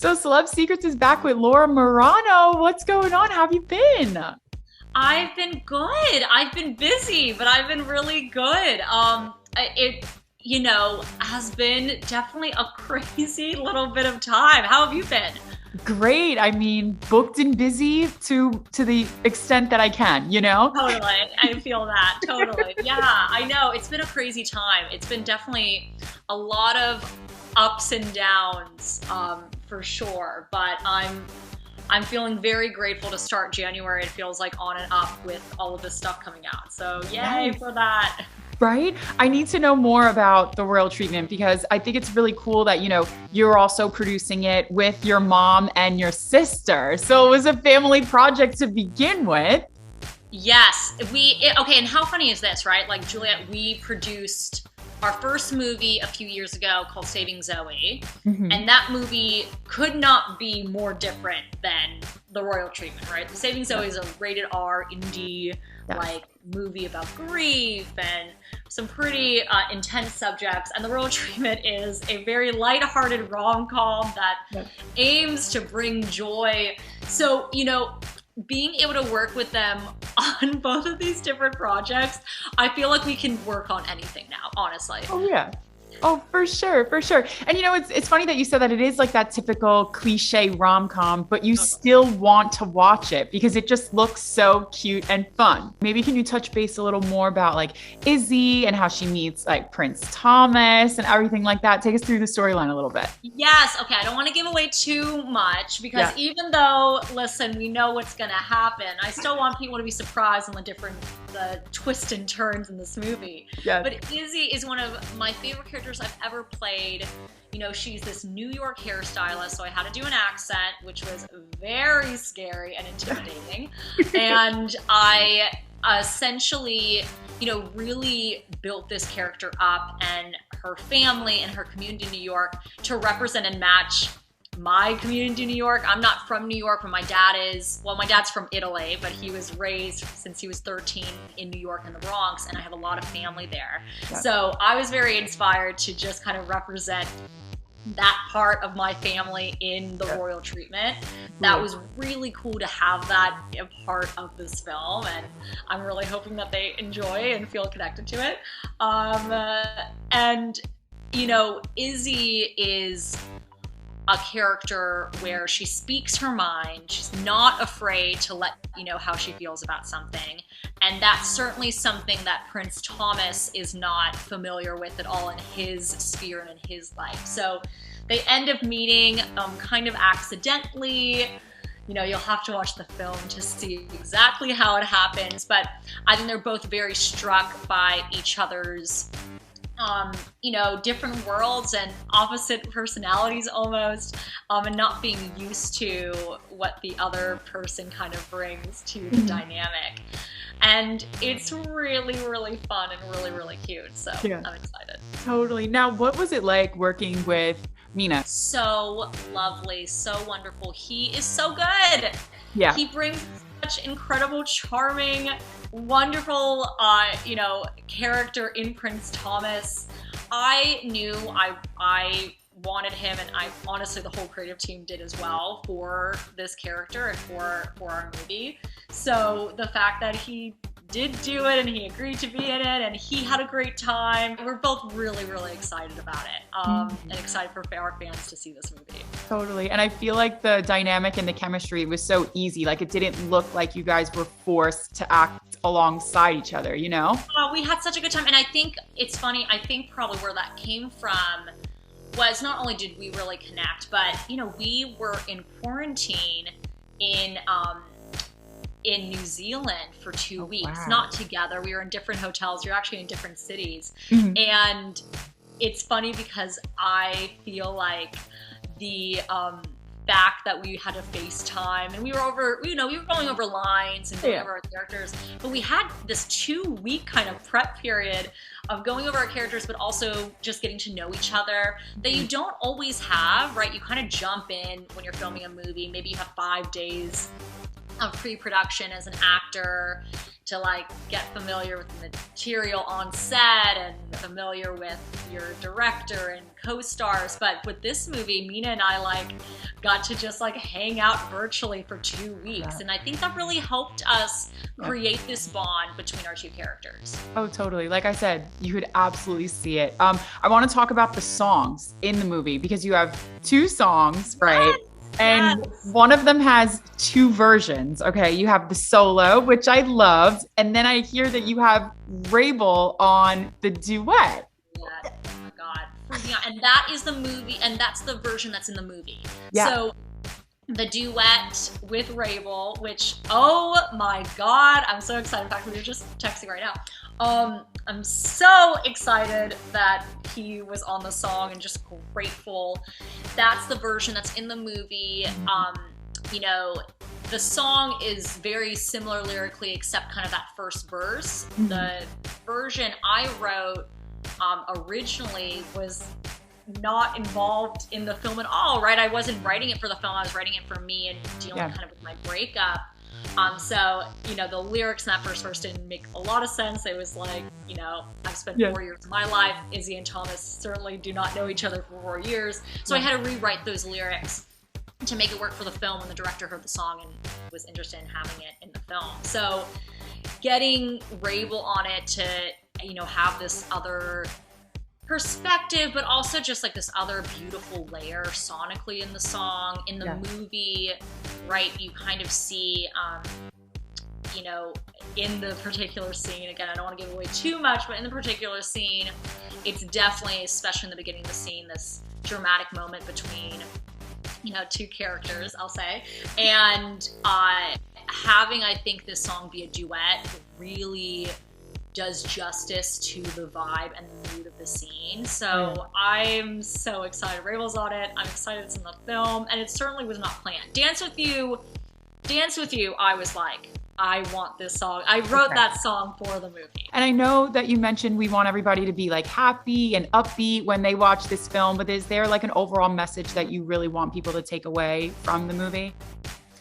So Celeb Secrets is back with Laura Marano. What's going on? How have you been? I've been good. I've been busy, but I've been really good. It has been definitely a crazy little bit of time. How have you been? Great. I mean, booked and busy to the extent that I can, you know? Totally. I feel that. Totally. Yeah, I know. It's been a crazy time. It's been definitely a lot of ups and downs, for sure. But I'm feeling very grateful to start January. It feels like on and up with all of this stuff coming out. So yay Yes. for that. Right? I need to know more about the royal treatment because I think it's really cool that, you're also producing it with your mom and your sister. So it was a family project to begin with. Yes, okay, and how funny is this, right? Like, Juliet, we produced our first movie a few years ago called Saving Zoe, Mhm. and that movie could not be more different than the royal treatment, right? The Saving Zoe is a rated R indie, Yes. like, movie about grief and some pretty intense subjects, and the royal treatment is a very lighthearted rom-com that Yep. aims to bring joy. So, being able to work with them on both of these different projects, I feel like we can work on anything now, honestly. Oh yeah. Oh, for sure, for sure. And it's funny that you said that it is like that typical cliche rom-com, but you still want to watch it because it just looks so cute and fun. Maybe can you touch base a little more about like Izzy and how she meets like Prince Thomas and everything like that? Take us through the storyline a little bit. Yes, okay, I don't want to give away too much because Yeah. even though, listen, we know what's going to happen, I still want people to be surprised on the twists and turns in this movie. Yes. But Izzy is one of my favorite characters I've ever played. She's this New York hairstylist, so I had to do an accent, which was very scary and intimidating. And I essentially, really built this character up and her family and her community in New York to represent and match my community in New York. I'm not from New York, but my dad's from Italy, but he was raised since he was 13 in New York in the Bronx, and I have a lot of family there. Yeah. So I was very inspired to just kind of represent that part of my family in the royal treatment. That was really cool to have that a part of this film, and I'm really hoping that they enjoy and feel connected to it. And Izzy is a character where she speaks her mind. She's not afraid to let you know how she feels about something. And that's certainly something that Prince Thomas is not familiar with at all in his sphere and in his life. So they end up meeting kind of accidentally. You'll have to watch the film to see exactly how it happens. But I think they're both very struck by each other's different worlds and opposite personalities almost, and not being used to what the other person kind of brings to the dynamic. And it's really, really fun and really, really cute. So Yeah. I'm excited. Totally. Now, what was it like working with Mina? So lovely, so wonderful. He is so good. Yeah. He brings such incredible, charming, wonderful, character in Prince Thomas. I knew I wanted him, and I honestly, the whole creative team did as well for this character and for our movie. So the fact that he did do it and he agreed to be in it and he had a great time, we're both really, really excited about it, and excited for our fans to see this movie. Totally. And I feel like the dynamic and the chemistry was so easy. Like it didn't look like you guys were forced to act alongside each other, We had such a good time, and I think it's funny, I think probably where that came from was not only did we really connect, but we were in quarantine in New Zealand for 2 weeks, wow. not together. We were in different hotels. We were actually in different cities. Mhm. And it's funny because I feel like the fact that we had to FaceTime and we were going over lines and going over our characters, but we had this 2-week kind of prep period of going over our characters, but also just getting to know each other that you don't always have, right? You kind of jump in when you're filming a movie. Maybe you have 5 days of pre-production as an actor to like get familiar with the material on set and familiar with your director and co-stars. But with this movie, Mina and I like got to just like hang out virtually for 2 weeks. And I think that really helped us create this bond between our two characters. Oh, totally. Like I said, you could absolutely see it. I want to talk about the songs in the movie because you have 2 songs, right? Yes. And one of them has 2 versions. Okay. You have the solo, which I loved. And then I hear that you have Rabel on the duet. Yes. Oh my God. And that is the movie. And that's the version that's in the movie. Yeah. So the duet with Rabel, which, oh my God, I'm so excited. In fact, we were just texting right now. I'm so excited that he was on the song and just grateful. That's the version that's in the movie. You know, the song is very similar lyrically, except kind of that first verse. The version I wrote originally was not involved in the film at all, right? I wasn't writing it for the film. I was writing it for me and dealing kind of with my breakup. So, you know, the lyrics in that first verse didn't make a lot of sense. It was like, you know, I've spent 4 years of my life. Izzy and Thomas certainly do not know each other for 4 years. So I had to rewrite those lyrics to make it work for the film when the director heard the song and was interested in having it in the film. So getting Rabel on it to, you know, have this other perspective, but also just like this other beautiful layer sonically in the song. In the movie, right, you kind of see, you know, in the particular scene, again, I don't want to give away too much, but in the particular scene, it's definitely, especially in the beginning of the scene, this dramatic moment between, you know, 2 characters, I'll say. And having, I think, this song be a duet really does justice to the vibe and the mood of the scene. So I'm so excited. Rabel's on it. I'm excited it's in the film. And it certainly was not planned. Dance With You, I was like, I want this song. I wrote that song for the movie. And I know that you mentioned we want everybody to be like happy and upbeat when they watch this film, but is there like an overall message that you really want people to take away from the movie?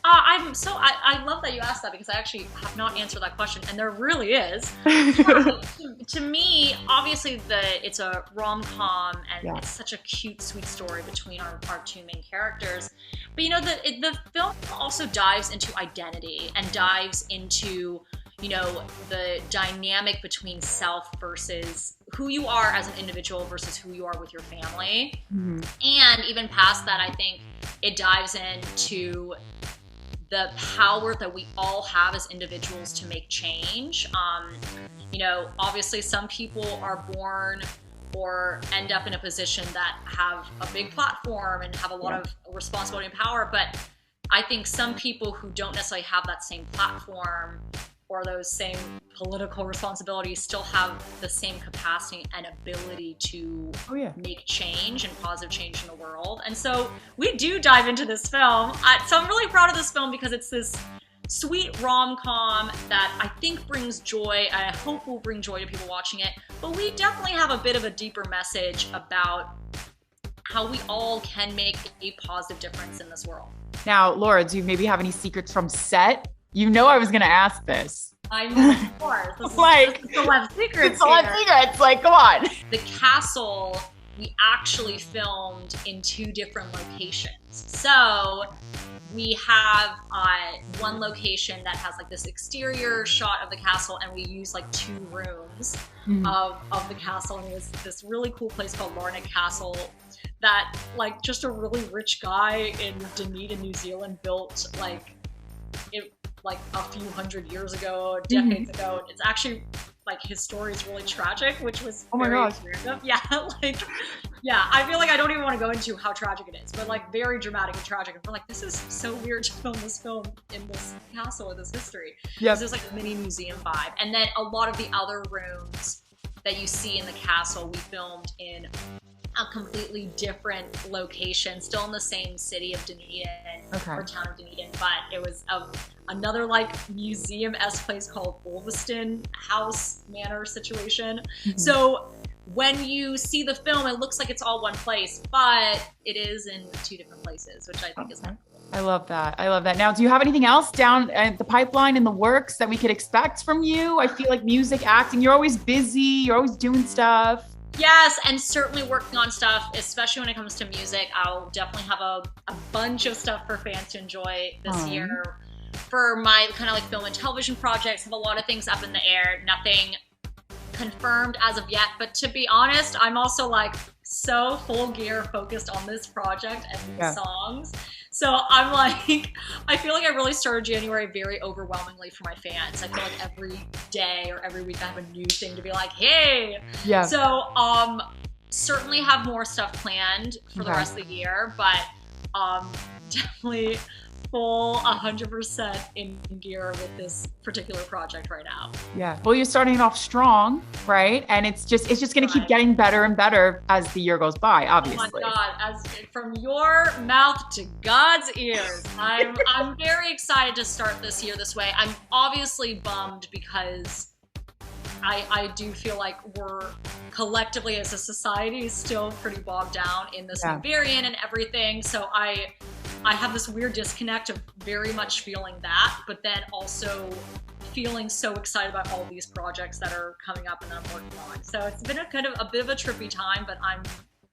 I love that you asked that because I actually have not answered that question, and there really is. To me, obviously, it's a rom-com, and it's such a cute, sweet story between our 2 main characters. But you know, the film also dives into identity and dives into, you know, the dynamic between self versus who you are as an individual versus who you are with your family. And even past that, I think it dives into the power that we all have as individuals to make change. You know, obviously some people are born or end up in a position that have a big platform and have a lot of responsibility and power, but I think some people who don't necessarily have that same platform or those same political responsibilities still have the same capacity and ability to make change and positive change in the world. And so we do dive into this film. So I'm really proud of this film because it's this sweet rom-com that I think brings joy. I hope will bring joy to people watching it. But we definitely have a bit of a deeper message about how we all can make a positive difference in this world. Now, Laura, do you maybe have any secrets from set? You know I was going to ask this. I mean, of course. This is Celeb Secrets. It's Celeb Secrets. Like, come on. The castle, we actually filmed in 2 different locations. So we have one location that has like this exterior shot of the castle, and we use like 2 rooms of the castle. And it was this really cool place called Larnac Castle that like just a really rich guy in Dunedin, New Zealand built like a few hundred years ago, decades ago. It's actually like his story is really tragic, which was very random. Yeah, I feel like I don't even want to go into how tragic it is, but like very dramatic and tragic. And we're like, this is so weird to film this film in this castle with this history. Yeah, there's like a mini museum vibe. And then a lot of the other rooms that you see in the castle, we filmed in a completely different location, still in the same city of Dunedin, or town of Dunedin, but it was another like museum-esque place called Ulveston House Manor situation. So when you see the film, it looks like it's all one place, but it is in 2 different places, which I think is kind of cool. I love that. I love that. Now, do you have anything else down at the pipeline in the works that we could expect from you? I feel like music, acting, you're always busy. You're always doing stuff. Yes, and certainly working on stuff, especially when it comes to music. I'll definitely have a bunch of stuff for fans to enjoy this year. For my kind of like film and television projects, have a lot of things up in the air. Nothing confirmed as of yet, but to be honest, I'm also like so full gear focused on this project and these songs. So I'm like, I feel like I really started January very overwhelmingly for my fans. I feel like every day or every week I have a new thing to be like, hey. Yeah. So certainly have more stuff planned for the rest of the year, but definitely full 100% in gear with this particular project right now. Yeah. Well, you're starting it off strong, right? And it's just going to keep getting better and better as the year goes by, obviously. Oh my God, as from your mouth to God's ears. I'm very excited to start this year this way. I'm obviously bummed because I do feel like we're collectively as a society still pretty bogged down in this new variant and everything. So I have this weird disconnect of very much feeling that, but then also feeling so excited about all these projects that are coming up and that I'm working on. So it's been a kind of a bit of a trippy time, but I'm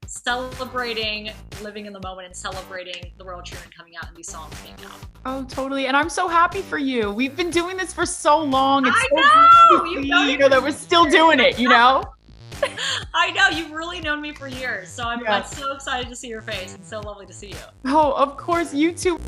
celebrating living in the moment and celebrating the Royal Truman coming out and these songs being out. Oh, totally. And I'm so happy for you. We've been doing this for so long. It's I know! You know that we're still doing it, you know? I know, you've really known me for years. So I'm so excited to see your face and so lovely to see you. Oh, of course, you too.